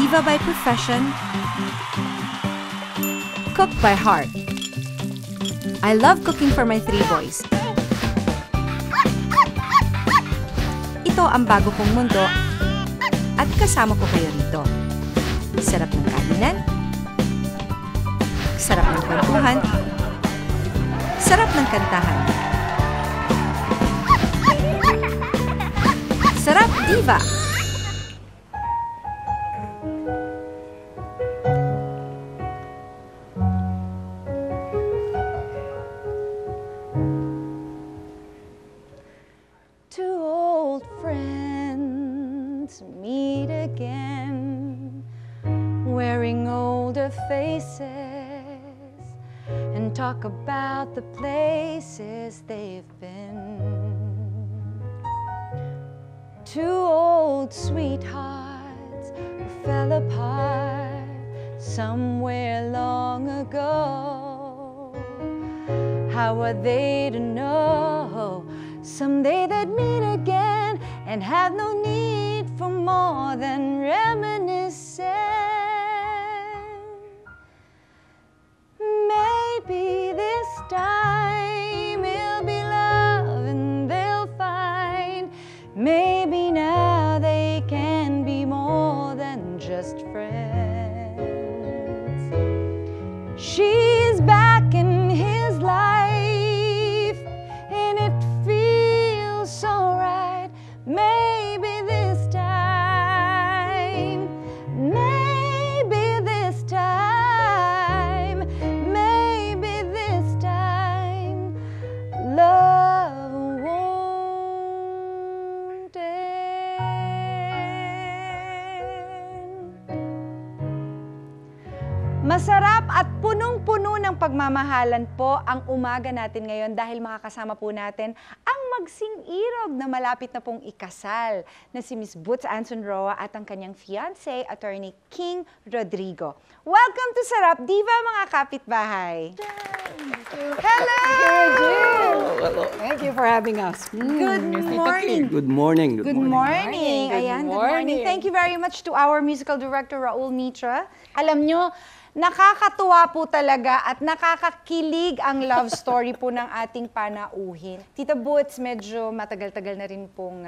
Diva by profession, cook by heart. I love cooking for my 3 boys. Ito ang bago kong mundo at kasama ko kayo rito. Sarap ng kainan, sarap ng kwentuhan, sarap ng kantahan. Sarap Diva! Two old friends meet again, wearing older faces, and talk about the places they've been. Two old sweethearts who fell apart somewhere long ago. How are they to know someday they'd meet again and have no need for more than reminiscing? Maybe this time it'll be love and they'll find maybe now they can be more than just friends. She's back in his life and it feels so right. Maybe this time, maybe this time, maybe this time, love won't end. Masarap at punong-puno ng pagmamahalan po ang umaga natin ngayon dahil makakasama po natin ang magsing-irog na malapit na pong ikasal na si Miss Boots Anson Roa at ang kanyang fiancé, Attorney King Rodrigo. Welcome to Sarap Diva, mga kapitbahay! Hello! Thank you for having us. Good morning! Good morning. Good morning! Ayan, good morning. Thank you very much to our musical director, Raul Mitra. Alam nyo, nakakatuwa po talaga at nakakakilig ang love story po ng ating panauhin. Tita Boots, medyo matagal-tagal na rin pong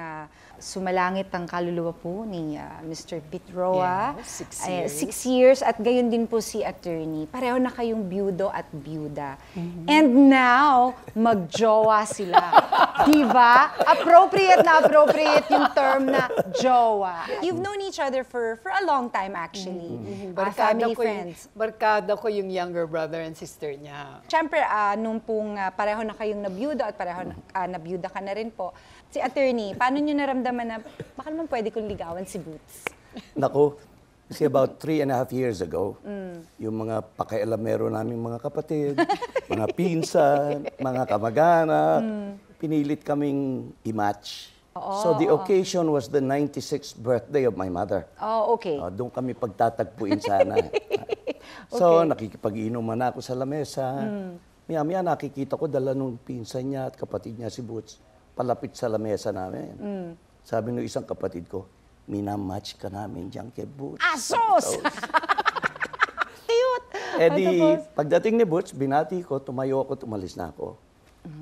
sumalangit ang kaluluwa po ni Mr. Pete Roa. Yeah, 6 years. 6 years at gayon din po si Attorney. Pareho na kayong byudo at byuda. And now, magjowa sila. Diba? Appropriate na appropriate yung term na jowa. You've known each other for a long time actually. Family friends. Barkada ko yung younger brother and sister niya. Siyempre, nung pong pareho na kayong nabyuda at pareho nabyuda ka na rin po, si Attorney, paano nyo naramdaman na baka naman pwede kong ligawan si Boots? Nako, kasi about 3.5 years ago, yung mga pakialamero naming mga kapatid, mga pinsan, mga kamag-anak, pinilit kaming i-match. So the occasion was the 96th birthday of my mother. Oh, okay. Doon kami pagtatagpuin sana. So nakikipag-inuman ako sa lamesa. Maya-maya nakikita ko dala nung pinsan niya at kapatid niya si Boots palapit sa lamesa namin. Sabi ng isang kapatid ko, minamatch ka namin dyan kay Boots. Asos! Cute! Eh di, pagdating ni Boots, binati ko, tumayo ako, tumalis na ako.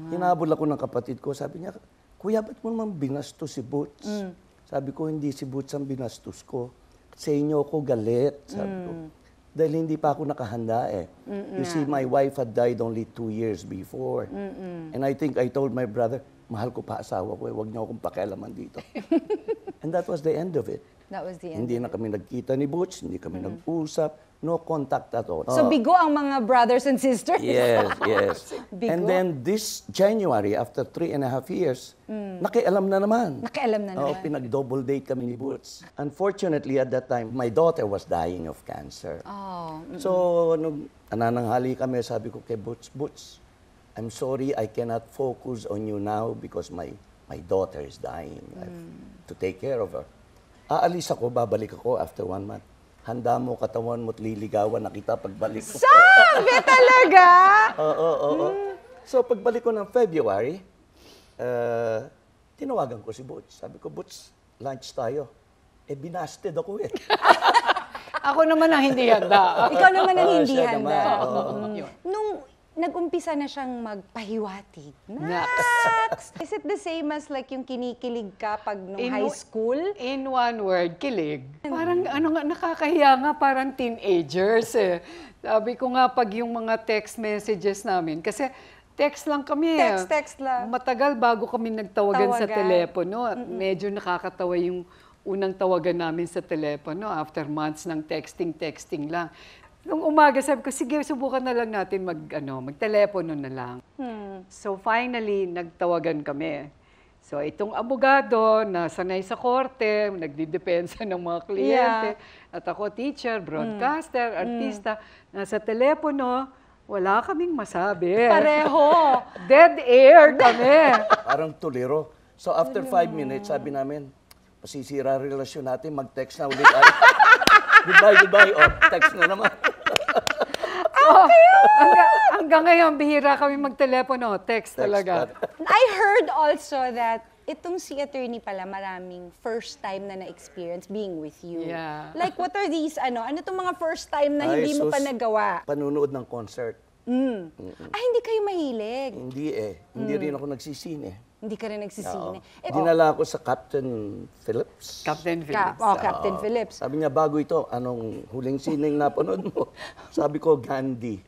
Hinabol ako ng kapatid ko, sabi niya, Kuya, ba't mo naman binastos si Boots? Sabi ko, hindi si Boots ang binastos ko. Sa inyo ako galit, sabi ko. Dahil hindi pa ako nakahanda eh. You see, my wife had died only 2 years before. And I think I told my brother, mahal ko pa asawa ko eh, huwag niyo akong pakialaman dito. And that was the end of it. That was the end. Hindi na kami nagkita ni Boots, hindi kami nag-usap, no contact at all. So bigo ang mga brothers and sisters? Yes, yes. Bigo? And then this January, after 3.5 years, nakialam na naman. Nakialam na Oo, naman. pinag-double date kami ni Boots. Unfortunately, at that time, my daughter was dying of cancer. Oh. So, nung nananghali kami, sabi ko kay Boots, Boots, I'm sorry, I cannot focus on you now because my daughter is dying. I have to take care of her. Aalis ako, babalik ako after 1 month. Handa mo, katawan mo't liligawan na kita pagbalik ko. Sabi talaga? Oo. So, pagbalik ko ng February, tinawagan ko si Boots. Sabi ko, Boots, lunch tayo. Eh, binasted ako eh. Ako naman ang hindi handa. Ikaw naman ang Oo, hindi siya handa. naman, oo. Yun. Nung nag-umpisa na siyang magpahiwatig, Nax. Nax! Is it the same as like yung kinikilig ka pag nung In high w- school? In one word, kilig. Parang ano nga, nakakahiya nga, parang teenagers eh. Sabi ko nga pag yung mga text messages namin, kasi text lang kami. Text lang. Matagal bago kami nagtawagan sa Tawagan. telepono. At medyo nakakatawa yung unang tawagan namin sa telepono after months ng texting lang. Nung umaga, sabi ko, sige, subukan na lang natin magtelepono na lang. So finally, nagtawagan kami. So itong abogado na sanay sa korte, nagdidepensa ng mga kliyente, at ako teacher, broadcaster, artista, nasa telepono, wala kaming masabi. Pareho. Dead air kami. Parang tuliro. So after 5 minutes, sabi namin, masisira ang relasyon natin, mag-text na ulit. Goodbye. Oh, text na naman. Hanggang ngayon, bihira kami magtelepono. Text talaga. I heard also that itong si attorney pala maraming first time na na-experience being with you. Yeah. Like what are these, ano itong mga first time na hindi mo pa nagawa? Panunood ng concert. Hindi kayo mahilig. Hindi eh. Hindi rin ako nagsisine. Hindi ka rin nagsisine. Dinala ako sa Captain Phillips. Captain Phillips. Captain Phillips. Sabi niya, bago ito, anong huling sining napanood mo? Sabi ko, Gandhi.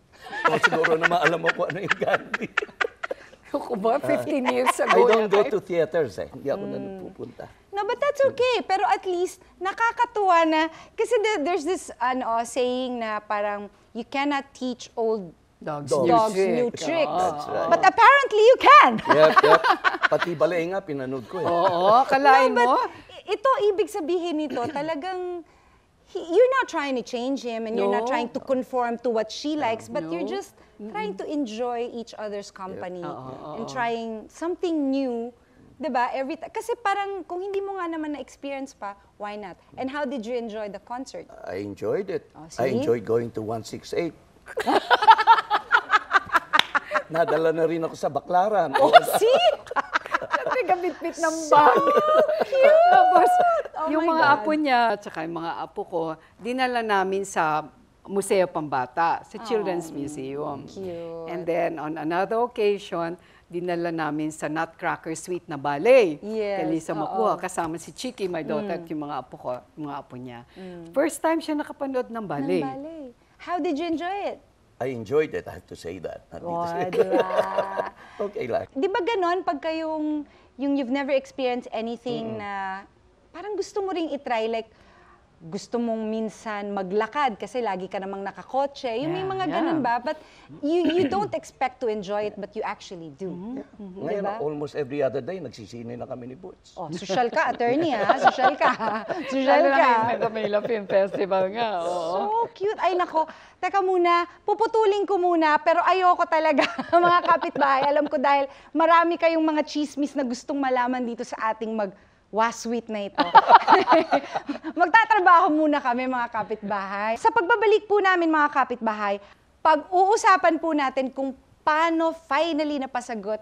O siguro naman alam mo kung ano yung Gandhi. Ako ba, 15 years I ago don't na go tayo? to theaters eh. Hindi ako na nagpupunta. No, but that's okay. Pero at least, nakakatuwa na, kasi there's this saying na parang, you cannot teach old Dogs dogs new new tricks. That's right. But apparently you can. Yep. Pati balay nga, pinanood ko eh. Oo, kalain No, mo? but ito, ibig sabihin nito, talagang, you're not trying to change him and you're not No. trying to conform to what she likes, but you're No. just trying to enjoy each other's company and trying something new. Diba? Kasi parang kung hindi mo nga naman na-experience pa, why not? And how did you enjoy the concert? I enjoyed it. see? I enjoyed going to 168. Nadala na rin ako sa Baklaran. Oh, see? May gabit-bit ng bag. Tapos, yung my mga God. apo niya, at saka yung mga apo ko, dinala namin sa Museo Pambata, sa Children's Museum. Cute. And then, on another occasion, dinala namin sa Nutcracker Suite na ballet. Yes, Kay Lisa Mapua, kasama si Chiki, my daughter, at yung mga apo ko, yung mga apo niya. First time siya nakapanood ng ballet. Ballet. How did you enjoy it? I enjoyed it, I have to say that. Oh, diba? Okay lang. Di ba ganon pagka yung you've never experienced anything na parang gusto mo ring itry, like gusto mong minsan maglakad kasi lagi ka namang nakakotse. Yung may Yeah, mga yeah. ganun ba? But you don't expect to enjoy it, but you actually do. Ngayon, Diba? almost every other day, nagsisine na kami ni Boots. Oh, social ka, attorney ha? Social ka. Social Lalo ka. na yung Manila Film Festival nga. Oo. So cute. Ay nako, teka muna, puputulin ko muna, pero ayoko talaga mga kapitbahay. Alam ko dahil marami kayong mga chismis na gustong malaman dito sa ating wasweet na ito. Magtatrabaho muna kami mga kapitbahay. Sa pagbabalik po namin mga kapitbahay, pag-uusapan po natin kung paano finally napasagot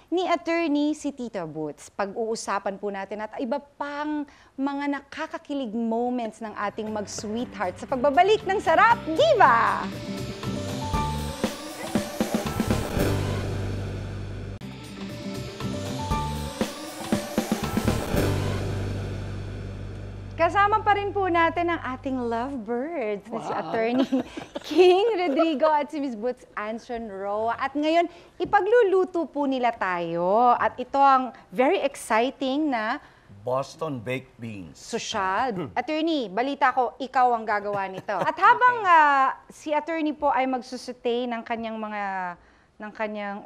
ni attorney si Tita Boots. Pag-uusapan po natin at iba pang mga nakakakilig moments ng ating mag-sweetheart sa pagbabalik ng Sarap Diva! Kasama pa rin po natin ang ating lovebirds na si Attorney King Rodrigo at si Miss Boots Anson Roa. At ngayon, ipagluluto po nila tayo. At ito ang very exciting na Boston Baked Beans. sosyal. Attorney, balita ko, ikaw ang gagawa nito. At habang si Attorney po ay magsusute ng kanyang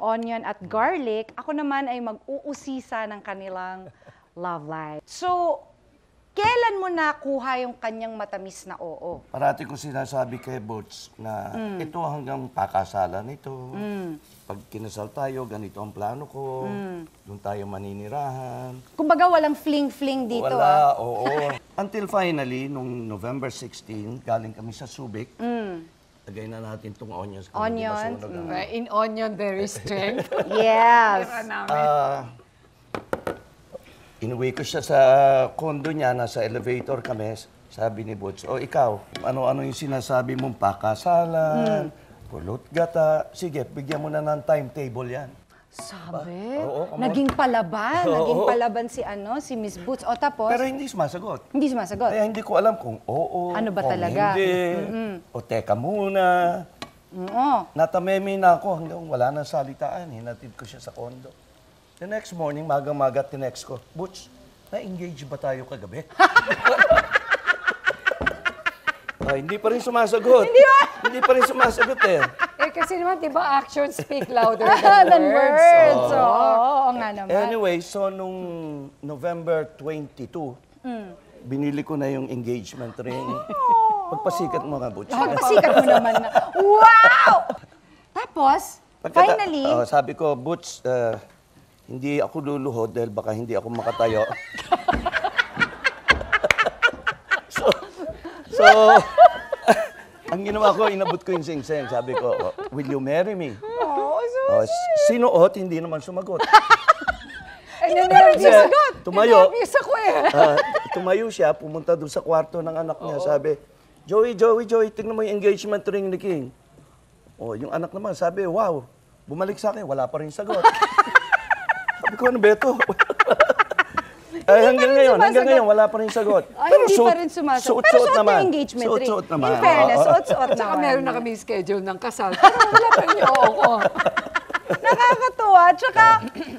onion at garlic, ako naman ay mag-uusisa ng kanilang love life. So, kailan mo nakuha yung kanyang matamis na oo? Parati ko sinasabi kay Boots na ito hanggang pakasalan ito. Pag kinasal tayo, ganito ang plano ko. Doon tayo maninirahan. Kumbaga walang fling-fling dito. Wala, oo. Until finally, nung November 16, galing kami sa Subic. Lagay na natin itong onions. kung hindi Onions, masunog ang- In onion, there is strength. Yes. Inuwi ko siya sa condo niya, nasa elevator kami. Sabi ni Butch, o ikaw, ano-ano yung sinasabi mong pakasalan, pulot gata. Sige, bigyan mo na ng timetable yan. Sabi? Oo, naging palaban. Oo. Naging palaban si Miss Boots. O tapos, Pero hindi sumasagot. hindi sumasagot. Kaya hindi ko alam kung oo, Ano ba o talaga? hindi, o teka muna. Oo. Natameme na ako hanggang wala nang salitaan. Hinatid ko siya sa kondo. The next morning, magang-maga, tinext ko, Butch, na-engage ba tayo kagabi? Hindi pa rin sumasagot. Hindi pa rin sumasagot eh. Kasi naman, di ba, actions speak louder Than than words. words. Oo, nga naman. Anyway, so nung November 22, binili ko na yung engagement ring. Pagpasikat mo nga, Butch. Pagpasikat mo naman na. Wow! Tapos, finally, sabi ko, Butch, hindi ako luluhod dahil baka hindi ako makatayo. so, ang ginawa ko, inabot ko yung sing-sing. Sabi ko, will you marry me? Sinuot, hindi naman sumagot. Hindi na sumagot. Tumayo. Nervous ako eh. Tumayo siya, pumunta doon sa kwarto ng anak niya. Sabi, Joey, tingnan mo yung engagement ring ni King. Yung anak naman, sabi, wow, bumalik sa akin, wala pa rin sagot. Sabi ko, ano ba ito? Hanggang ngayon, wala pa rin sagot. Ay, hindi pa rin sumasagot. Pero suot na engagement ring. Suot naman. In fairness, suot Tsaka naman. meron na kami schedule ng kasal. Pero wala pa rin yung oo ko. Nakakatuwa. Tsaka,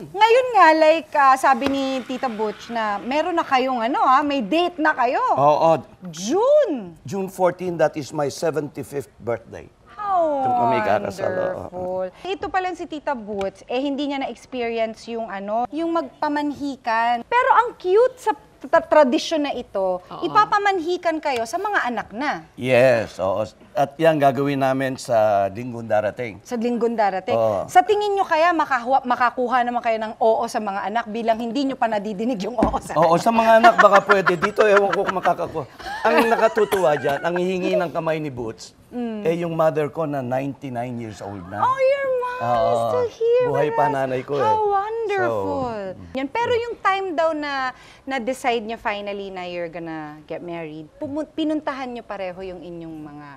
ngayon nga, like, sabi ni Tita Butch na meron na kayong may date na kayo. Oo. June. June 14, that is my 75th birthday. How Doon kami kakasal, oo. wonderful. Ito pa lang si Tita Boots, hindi niya na-experience yung yung magpamanhikan. Pero ang cute sa tradisyon na ito, ipapamanhikan kayo sa mga anak na. Yes, oo. At yan gagawin namin sa linggong darating. Sa linggong darating. Oo. Sa tingin nyo kaya makakuha naman kayo ng oo sa mga anak bilang hindi nyo pa nadidinig yung oo sa Oo, sa mga anak baka pwede. Dito, ewan ko kung makakakuha. Ang nakatutuwa dyan, ang hihingi ng kamay ni Boots, yung mother ko na 99 years old na. Oh, your mom is still here. Buhay pa with us. nanay ko eh. How wonderful. Yan. Pero yung time daw na decide niya finally na you're gonna get married, pinuntahan niyo pareho yung inyong mga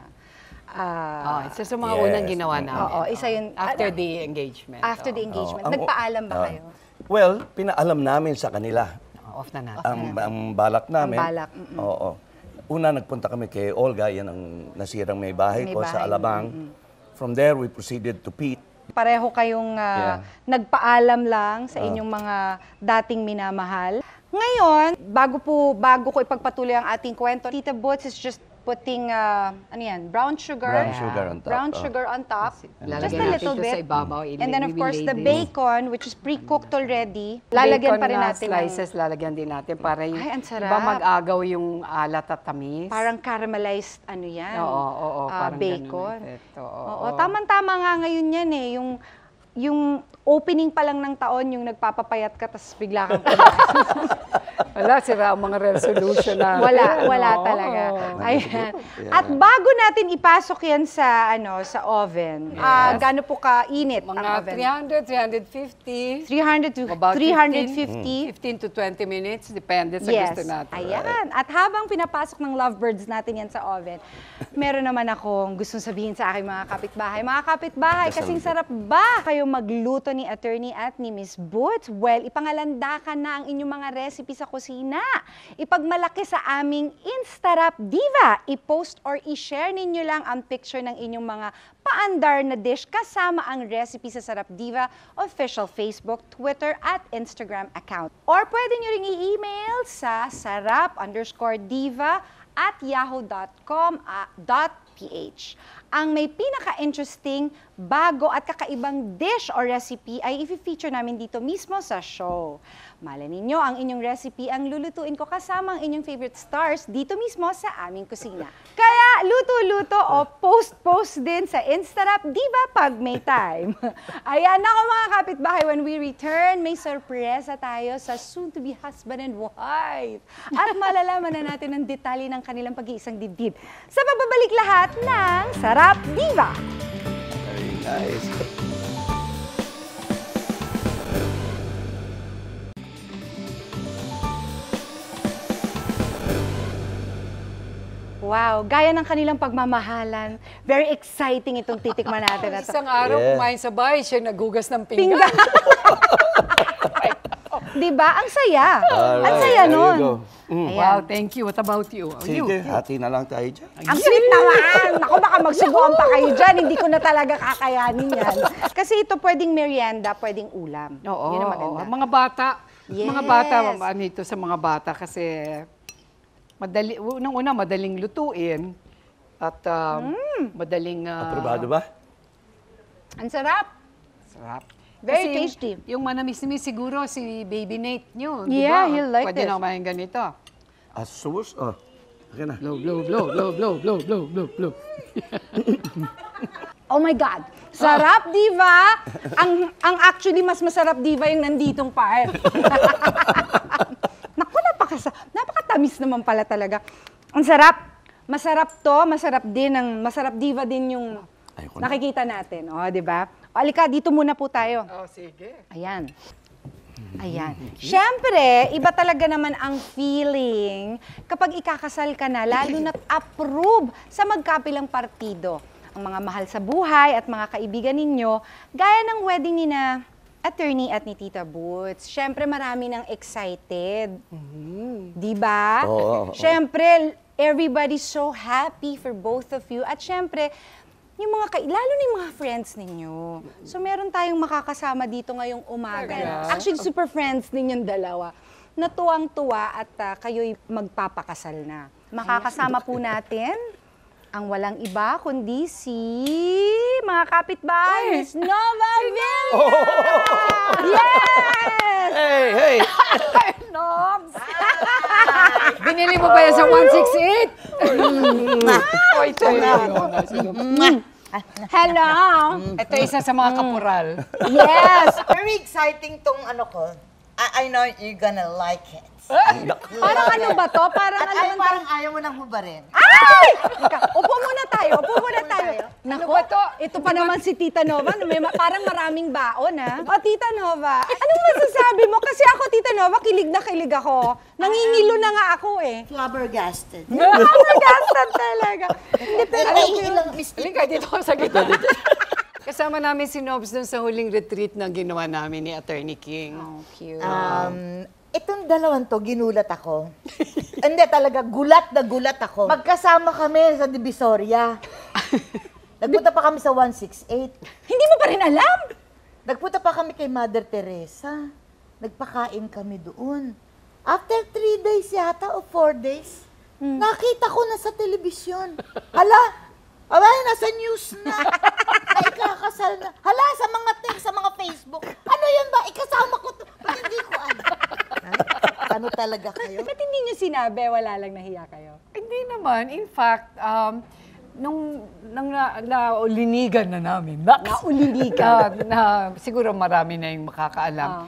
Isa sa mga Yes. unang ginawa namin. Oo, isa yun. After the engagement. After the engagement. Oo. Nagpaalam ba kayo? Well, pinaalam namin sa kanila. Off na natin. Ang balak namin. Ang balak, Oo. Una, nagpunta kami kay Olga, yan ang nasirang may bahay May ko sa bahay, Alabang. From there, we proceeded to Pete. Pareho kayong nagpaalam lang sa inyong mga dating minamahal. Ngayon, bago ko ipagpatuloy ang ating kwento, Tita Boots is just putting, brown sugar. Brown sugar on top. Brown sugar on top. Just Lalagyan a natin little ito bit. sa ibabaw. And then of We will course, lay the this. bacon, which is pre-cooked already. Lalagyan pa rin Bacon na natin slices, lalagyan din natin para yung Ay, ang sarap. iba mag-agaw yung alat at tamis. Parang caramelized, yan. Oo, parang bacon. ganun effect. Oo, tamang-tama nga ngayon yan eh. Yung opening pa lang ng taon, yung nagpapapayat ka, tapos bigla kang Wala, sira ang mga resolution na. Wala talaga. Ayan. At bago natin ipasok yan sa oven, gaano po kainit ang Mga oven? 300, 350. 300 to About 350. 15 to 20 minutes, depende sa Yes. gusto natin. Ayan. At habang pinapasok ng lovebirds natin yan sa oven, meron naman akong gustong sabihin sa aking mga kapitbahay. Mga kapitbahay, kasing sarap ba kayo magluto ni Attorney at ni Miss Boots? Well, ipangalandakan na ang inyong mga recipe sa kusina. Ipagmalaki sa aming Instarap Diva. I-post or i-share ninyo lang ang picture ng inyong mga paandar na dish kasama ang recipe sa Sarap Diva official Facebook, Twitter at Instagram account. Or pwede nyo ring i-email sa sarap_diva@yahoo.com.ph. Ang may pinaka-interesting, bago at kakaibang dish or recipe ay i-feature namin dito mismo sa show. Malay ninyo, ang inyong recipe ang lulutuin ko kasama ang inyong favorite stars dito mismo sa aming kusina. Kaya luto-luto o post-post din sa Instarap Diva pag may time. Ayan ako mga kapitbahay, when we return, may sorpresa tayo sa soon-to-be husband and wife. At malalaman na natin ang detalye ng kanilang pag-iisang dibdib sa pagbabalik lahat ng Sarap Diva! Very nice. Wow, gaya ng kanilang pagmamahalan. Very exciting itong titikman natin na to. Isang araw, Yeah. kumain sa bahay, siya nagugas ng pinggan. Di ba? Ang saya. Alright, Ang saya there you nun. go. Ayan. Wow, thank you. What about you? Sige, hati na lang tayo dyan. Ang sweet naman! Naku, baka magsubuan pa kayo dyan. Hindi ko na talaga kakayanin yan. Kasi ito pwedeng merienda, pwedeng ulam. Oo, Yun ang maganda. oo. Mga bata. Yes. Mga bata, ano ito sa mga bata kasi unang-una, madaling lutuin at madaling... Aprobado ba? Ang sarap. Sarap. Very Kasi tasty. Yung manamis-namis siguro si Baby Nate nyo. Yeah, diba? he'll like Pwede this. na kumain ganito. Asus? Oh. Okay na. Blow, blow, blow, blow, blow, blow, blow, blow, blow. Oh my God! Sarap, diva! Ang actually mas masarap, diva, yung nanditong part. Naku, napakatamis naman pala talaga. Ang sarap. Masarap to, masarap diva din yung Ayoko na. nakikita natin. O, di ba? O, alika, dito muna po tayo. Oh, sige. Ayan. Ayan. Siyempre, iba talaga naman ang feeling kapag ikakasal ka na, lalo na't approve sa magkapilang partido. Ang mga mahal sa buhay at mga kaibigan ninyo, gaya ng wedding ni na attorney at ni Tita Boots. Siyempre, marami nang excited. Di ba? Oo. Siyempre, everybody's so happy for both of you. At siyempre, yung mga lalo na yung mga friends ninyo. So, meron tayong makakasama dito ngayong umaga. Talaga? Actually, super friends ninyong dalawa. Natuwang-tuwa at kayo'y magpapakasal na. Makakasama po natin ang walang iba kundi si mga kapitbahay, Miss Nova Villa! Yes! Hey, hey! Nobs! Binili mo ba yan sa 168? Oh, ito yun. Hello! Ito isa sa mga kapural. Yes! Very exciting tong ano ko. I know you're gonna like it. Parang ano ba to? Parang At ano ay, man parang ayaw mo nang hubarin. Ay! Ika, upo muna tayo. Naku, ba to? ito pa naman si Tita Nova. Parang maraming baon, ha? O, Tita Nova, anong masasabi mo? Kasi ako, Tita Nova, kilig na kilig ako. Nangingilo na nga ako, eh. Flabbergasted. Flabbergasted talaga. Hindi, pero Ilang Halika dito ako sa gitna. Kasama namin si Nobs dun sa huling retreat na ginawa namin ni Attorney King. oh, cute. Itong dalawang to, ginulat ako. Hindi, talaga, gulat na gulat ako. Magkasama kami sa Divisoria. Nagpunta pa kami sa 168. Hindi mo pa rin alam? Nagpunta pa kami kay Mother Teresa. Nagpakain kami doon. After 3 days yata o 4 days, nakita ko na sa telebisyon. Hala, nasa news na. Na ikakasal na. Hala, sa mga sa mga Facebook. Ano yan ba? Ikasama ko to. Ba't hindi ko alam? Ano talaga kayo? Ba't hindi niyo sinabi? Wala lang nahiya kayo. Hindi naman. In fact, nung naulinigan na namin. Naulinigan. Siguro marami na yung makakaalam.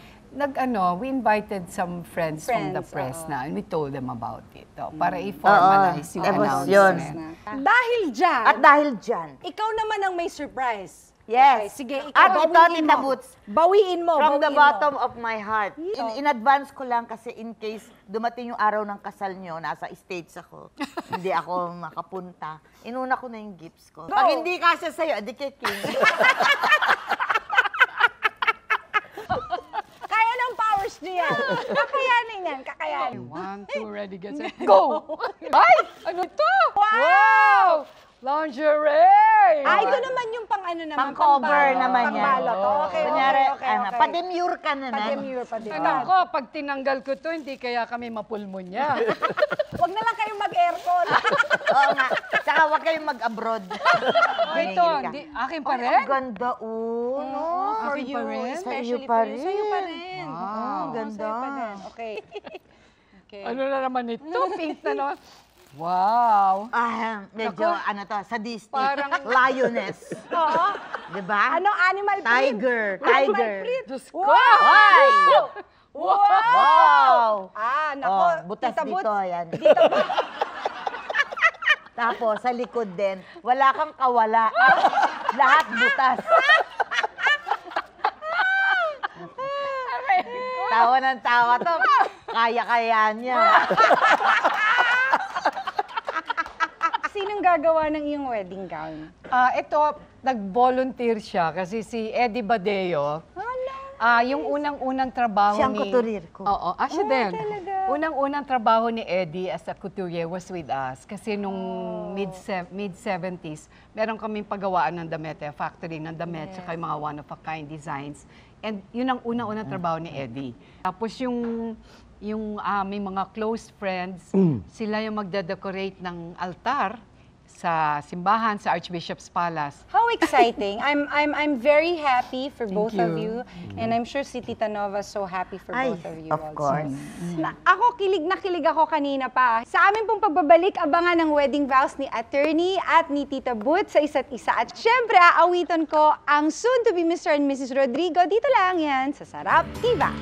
We invited some friends from the press na and we told them about it. Para i-formalize yung Tapos announcement. Dahil dyan, At dahil dyan, ikaw naman ang may surprise. yes. Okay, sige, ikaw. At ito, bawiin Tita mo. Boots, Bawiin mo. from the bawiin mo. bottom of my heart. In advance ko lang kasi in case dumating yung araw ng kasal nyo, nasa stage ako, hindi ako makapunta. Inuna ko na yung gifts ko. Pag hindi kasya sa'yo, di kay King. Kaya ng powers niya yan. Kakayanin yan, kakayanin. 1, 2, ready, get set, go! Ay! Ano to? Wow! Lingerie! Ito naman yung pang ano naman. Pang-cover naman yan. Pang-balot. Okay, Kunyari, okay. pademure ka na na. Pademure, pademure. Alam ko, pag tinanggal ko to, hindi kaya kami mapulmonya. Huwag na lang kayong mag-aircon. Oo nga. Tsaka huwag kayong mag-abroad. Ito, akin pa rin? Ang ganda, no? For Akin you, pa rin? especially Sa'yo pa for you. Sa'yo pa rin. rin. Wow, ganda. Sa'yo pa din. Okay. Okay. Ano na naman ito? Pink na naman. Wow! Medyo, sadistic. Parang- Lioness. Oo. Diba? Ano, animal print? Tiger. Animal Tiger. print. Diyos ko! Ay! Wow! Wow! Nako. Butas Tita dito, Boots. yan. Tapos, sa likod din, wala kang kawala. Lahat butas. Tawa ng tawa to. Kaya-kaya niya. sinong gagawa ng iyong wedding gown? Ito, nag-volunteer siya kasi si Eddie Badeo, yung unang-unang trabaho Siyang ni... couturier ko. Oo, siya din. talaga? Unang-unang trabaho ni Eddie as a couturier was with us. Kasi nung mid-70s, meron kaming pagawaan ng damit, factory ng damit, tsaka yung mga one-of-a-kind designs. And yun ang unang-unang trabaho ni Eddie. Tapos yung may mga close friends, sila yung magde-decorate ng altar sa simbahan, sa Archbishop's Palace. How exciting. I'm very happy for both of you. you. And I'm sure si Tita Nova is so happy for Ay, both of you of also. course. Ako, kilig na kilig ako kanina pa. Sa amin pong pagbabalik, abangan ng wedding vows ni attorney at ni Tita Boots sa isa't isa. At syempre, aawitan ko ang soon-to-be Mr. and Mrs. Rodrigo. Dito lang yan sa Sarap Diva.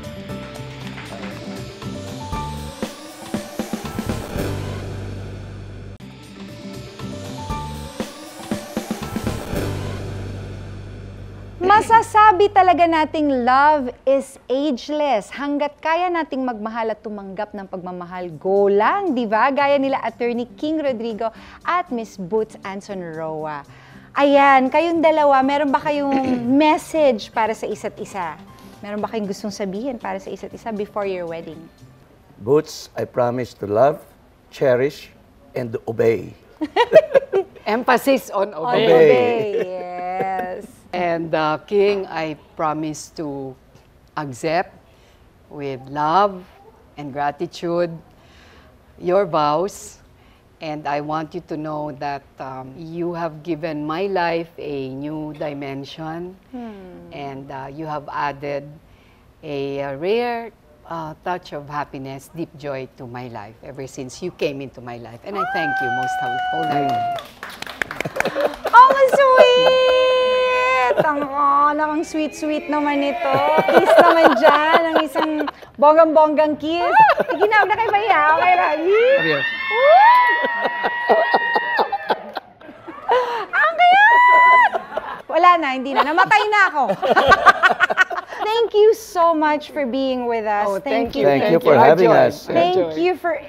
Masasabi talaga nating love is ageless. Hanggat kaya nating magmahal at tumanggap ng pagmamahal, go lang, di ba? Gaya nila Attorney King Rodrigo at Miss Boots Anson Roa. Ayan, kayong dalawa, meron ba kayong message para sa isa't isa? Meron ba kayong gustong sabihin para sa isa't isa before your wedding? Boots, I promise to love, cherish, and obey. Emphasis on obey. Obey. Yes. And King, I promise to accept with love and gratitude your vows. And I want you to know that you have given my life a new dimension. And you have added a rare touch of happiness, deep joy to my life ever since you came into my life. And I thank you most wholeheartedly. Oh, sweet! Ang sweet-sweet naman ito. Kiss naman dyan, ang isang bonggang-bonggang kiss. Ginawag na kay Maya, okay lang. Ang cute! Wala na, hindi na. Namatay na ako. Thank you so much for being with us. Oh, thank you. Thank you for having us. Thank you for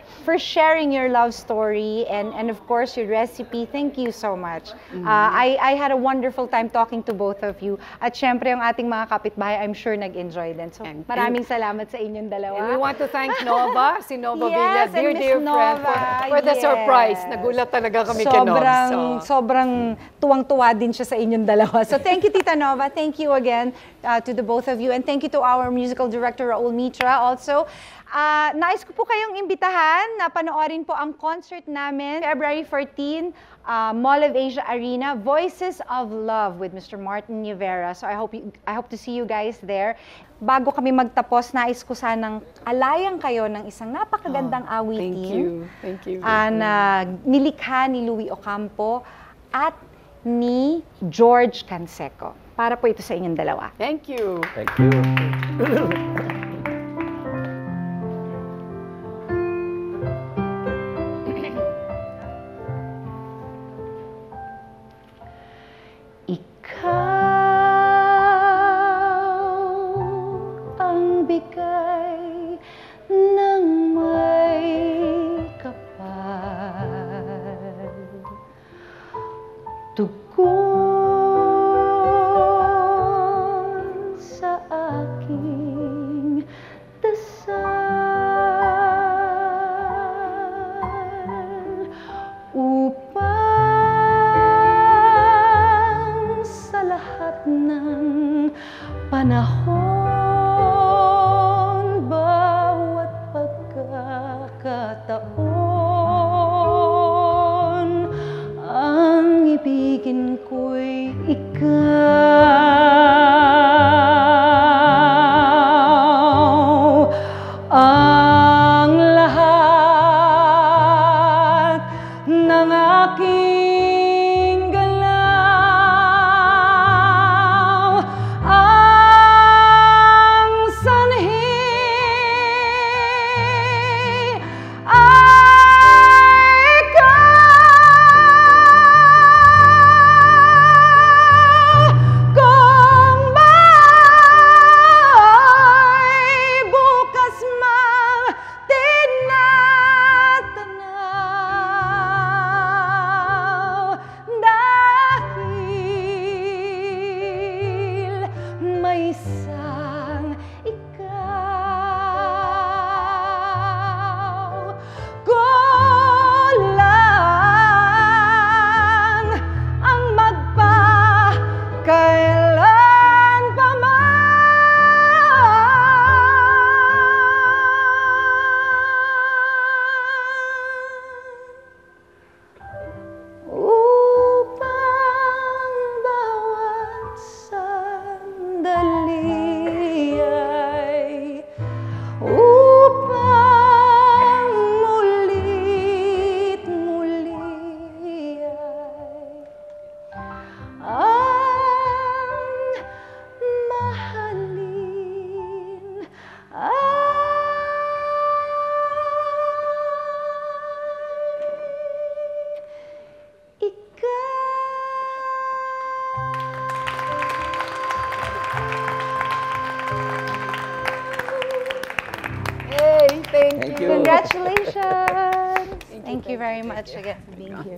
sharing your love story and of course your recipe. Thank you so much. I had a wonderful time talking to both of you. At syempre yung ating mga kapitbahay, I'm sure nag-enjoy din. So maraming salamat sa inyong dalawa. And we want to thank Nova, si Nova Yes, Villa, and Miss dear friend, Nova, for the yes. surprise. Nagulat talaga kami kay Nova. Sobrang tuwang-tuwa din siya sa inyong dalawa. So thank you, Tita Nova. Thank you again to the both of you. And thank you to our musical director, Raul Mitra. Also, nais ko po kayong imbitahan na panoorin po ang concert namin February 14, Mall of Asia Arena, Voices of Love with Mr. Martin Rivera. So I hope to see you guys there. Bago kami magtapos, nais ko sanang alayan kayo ng isang napakagandang awitin. Thank you. Na nilikha ni Louie Ocampo at ni George Canseco. Para po ito sa inyong dalawa. Thank you. Thank you. Ikaw ang bigay ng may kapal. Tugon sa aking dasal upang sa lahat ng panahon, bawat pagkakataon, ang ibigin ko'y ikaw. Ang lahat ng aking galaw, ang sanhi ay ikaw. Kung may bukas mang Thank you. Congratulations. Thank you very much again for being here.